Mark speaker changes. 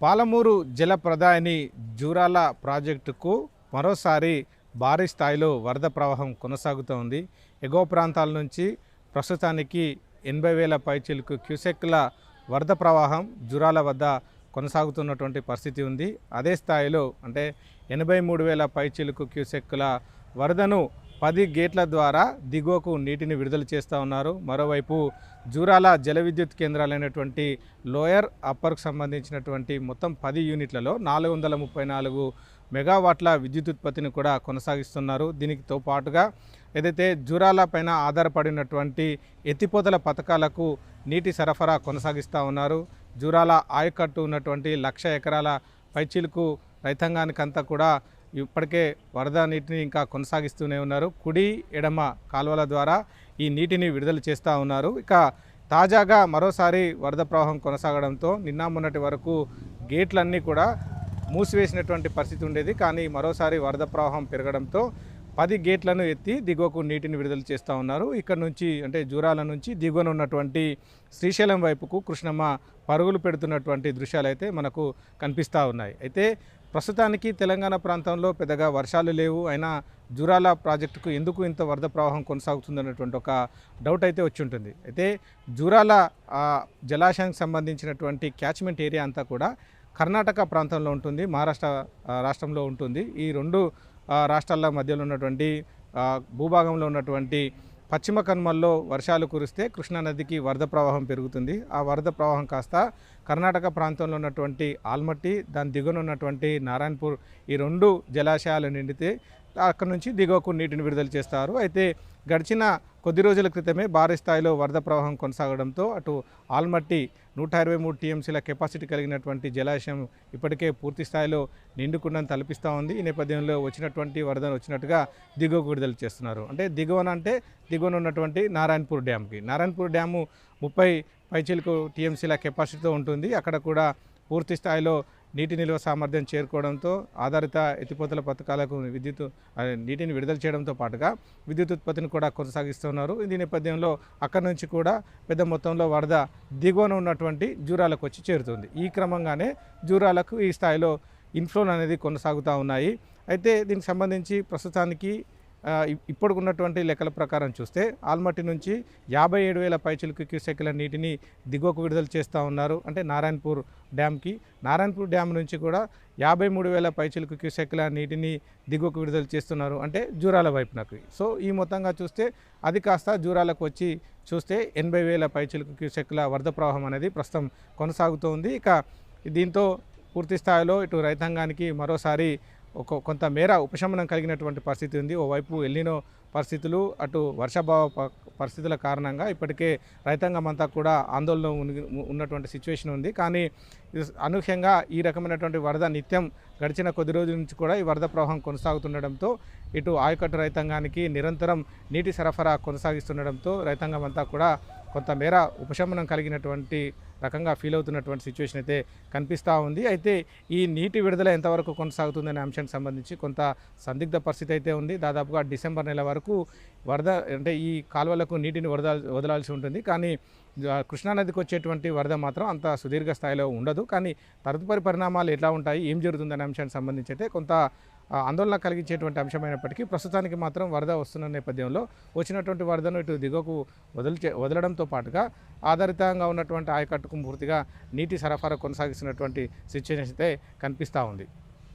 Speaker 1: పాలమూరు జలప్రదాయని జూరాల ప్రాజెక్టుకు మరోసారి భారీ స్థాయిలో వరద ప్రవాహం కొనసాగుతోంది. ఎగువ ప్రాంతాల నుంచి ప్రస్తుతానికి 80,000 పైచిలుకు క్యూసెక్ల వరద ప్రవాహం జూరాల వద్ద కొనసాగుతున్నటువంటి పరిస్థితి ఉంది. అదే స్థాయిలో అంటే 83,000 పైచిలుకు క్యూసెక్ల వరదను 10 గేట్ల ద్వారా దిగువకు నీటిని విడుదల చేస్తూ ఉన్నారు. మరోవైపు జూరాల జల విద్యుత్ కేంద్రాలైనటువంటి లోయర్ అప్పర్కు సంబంధించినటువంటి మొత్తం 10 యూనిట్లలో 434 మెగావాట్ల విద్యుత్ ఉత్పత్తిని కూడా కొనసాగిస్తున్నారు. దీనితో పాటుగా ఏదైతే జూరాల పైన ఆధారపడినటువంటి ఎత్తిపోతల పథకాలకు నీటి సరఫరా కొనసాగిస్తూ ఉన్నారు. జూరాల ఆయకట్టు ఉన్నటువంటి 1,00,000 ఎకరాల పైచిలుకు రైతాంగానికంతా కూడా ఇప్పటికే వరద నీటిని ఇంకా కొనసాగిస్తూనే ఉన్నారు. కుడి ఎడమ కాలువల ద్వారా ఈ నీటిని విడుదల చేస్తూ ఉన్నారు. ఇక తాజాగా మరోసారి వరద ప్రవాహం కొనసాగడంతో నిన్న మొన్నటి వరకు గేట్లన్నీ కూడా మూసివేసినటువంటి పరిస్థితి ఉండేది. కానీ మరోసారి వరద ప్రవాహం పెరగడంతో 10 గేట్లను ఎత్తి దిగువకు నీటిని విడుదల చేస్తూ ఉన్నారు. ఇక్కడ నుంచి అంటే జూరాల నుంచి దిగువన ఉన్నటువంటి శ్రీశైలం వైపుకు కృష్ణమ్మ పరుగులు పెడుతున్నటువంటి దృశ్యాలు అయితే మనకు కనిపిస్తూ ఉన్నాయి. అయితే ప్రస్తుతానికి తెలంగాణ ప్రాంతంలో పెద్దగా వర్షాలు లేవు. అయినా జూరాల ప్రాజెక్టుకు ఎందుకు ఇంత వరద ప్రవాహం కొనసాగుతుందనేటువంటి ఒక డౌట్ అయితే వచ్చి ఉంటుంది. అయితే జూరాల జలాశయానికి సంబంధించినటువంటి క్యాచ్మెంట్ ఏరియా అంతా కూడా కర్ణాటక ప్రాంతంలో ఉంటుంది, మహారాష్ట్ర రాష్ట్రంలో ఉంటుంది. ఈ రెండు రాష్ట్రాల మధ్యలో ఉన్నటువంటి భూభాగంలో ఉన్నటువంటి పశ్చిమ కనుమల్లో వర్షాలు కురిస్తే కృష్ణానదికి వరద ప్రవాహం పెరుగుతుంది. ఆ వరద ప్రవాహం కాస్త కర్ణాటక ప్రాంతంలో ఉన్నటువంటి ఆల్మట్టి, దాని దిగువన ఉన్నటువంటి నారాయణపూర్, ఈ రెండు జలాశయాలు నిండితే అక్కడ నుంచి దిగువకు నీటిని విడుదల చేస్తారు. అయితే గడిచిన కొద్ది రోజుల క్రితమే భారీ స్థాయిలో వరద ప్రవాహం కొనసాగడంతో అటు ఆల్మట్టి 123 టీఎంసీల కెపాసిటీ కలిగినటువంటి జలాశయం ఇప్పటికే పూర్తి స్థాయిలో నిండుకుండని తలపిస్తూ ఉంది. ఈ నేపథ్యంలో వచ్చినటువంటి వరదను వచ్చినట్టుగా దిగువకు విడుదల చేస్తున్నారు. అంటే దిగువన ఉన్నటువంటి నారాయణపూర్ డ్యామ్కి, నారాయణపూర్ డ్యాము 30 పైచిలుకు టీఎంసీల కెపాసిటీతో ఉంటుంది. అక్కడ కూడా పూర్తి స్థాయిలో నీటి నిల్వ సామర్థ్యం చేరుకోవడంతో ఆధారిత ఎత్తిపోతల పథకాలకు నీటిని విడుదల చేయడంతో పాటుగా విద్యుత్ ఉత్పత్తిని కూడా కొనసాగిస్తున్నారు. ఈ నేపథ్యంలో అక్కడి నుంచి కూడా పెద్ద మొత్తంలో వరద దిగువన ఉన్నటువంటి జూరాలకు వచ్చి చేరుతుంది. ఈ క్రమంగానే జూరాలకు ఈ స్థాయిలో ఇన్ఫ్లో అనేది కొనసాగుతూ ఉన్నాయి. అయితే దీనికి సంబంధించి ప్రస్తుతానికి ఇప్పుడు ఉన్నటువంటి లెక్కల ప్రకారం చూస్తే ఆల్మట్టి నుంచి 57,000 పైచిలుకు క్యూసెక్ల నీటిని దిగువకు విడుదల చేస్తూ ఉన్నారు. అంటే నారాయణపూర్ డ్యామ్కి, నారాయణపూర్ డ్యామ్ నుంచి కూడా 53,000 పైచిలుకు క్యూసెక్ల నీటిని దిగువకు విడుదల చేస్తున్నారు, అంటే జూరాల వైపునకు. సో ఈ మొత్తంగా చూస్తే అది కాస్త జూరాలకు వచ్చి చూస్తే 80,000 పైచిలుకు క్యూసెక్ల వరద ప్రవాహం అనేది ప్రస్తుతం కొనసాగుతోంది. ఇక దీంతో పూర్తి స్థాయిలో ఇటు రైతాంగానికి మరోసారి కొంత మేర ఉపశమనం కలిగినటువంటి పరిస్థితి ఉంది. ఓవైపు ఎల్నినో పరిస్థితులు, అటు వర్షాభావ పరిస్థితుల కారణంగా ఇప్పటికే రైతాంగం అంతా కూడా ఆందోళన ఉన్నటువంటి సిచ్యువేషన్ ఉంది. కానీ అనూహ్యంగా ఈ రకమైనటువంటి వరద నిత్యం గడిచిన కొద్ది రోజుల నుంచి కూడా ఈ వరద ప్రవాహం కొనసాగుతుండడంతో ఇటు ఆయకట్టు రైతాంగానికి నిరంతరం నీటి సరఫరా కొనసాగిస్తుండడంతో రైతాంగం అంతా కూడా కొంతమేర ఉపశమనం కలిగినటువంటి రకంగా ఫీల్ అవుతున్నటువంటి సిచ్యువేషన్ అయితే కనిపిస్తూ ఉంది. అయితే ఈ నీటి విడుదల ఎంతవరకు కొనసాగుతుందనే అంశానికి సంబంధించి కొంత సందిగ్ధ పరిస్థితి అయితే ఉంది. దాదాపుగా డిసెంబర్ నెల వరకు వరద అంటే ఈ కాలువలకు నీటిని వదలాల్సి ఉంటుంది. కానీ కృష్ణానదికి వచ్చేటువంటి వరద మాత్రం అంత సుదీర్ఘ స్థాయిలో ఉండదు. కానీ తదుపరి పరిణామాలు ఎట్లా ఉంటాయి, ఏం జరుగుతుందనే అంశానికి సంబంధించి అయితే కొంత ఆందోళన కలిగించేటువంటి అంశమైనప్పటికీ ప్రస్తుతానికి మాత్రం వరద వస్తున్న నేపథ్యంలో వచ్చినటువంటి వరదను ఇటు దిగువకు వదలడంతో పాటుగా ఆధారితంగా ఉన్నటువంటి ఆయకట్టుకు పూర్తిగా నీటి సరఫరా కొనసాగిస్తున్నటువంటి సిచ్యువేషన్ అయితే కనిపిస్తూ ఉంది.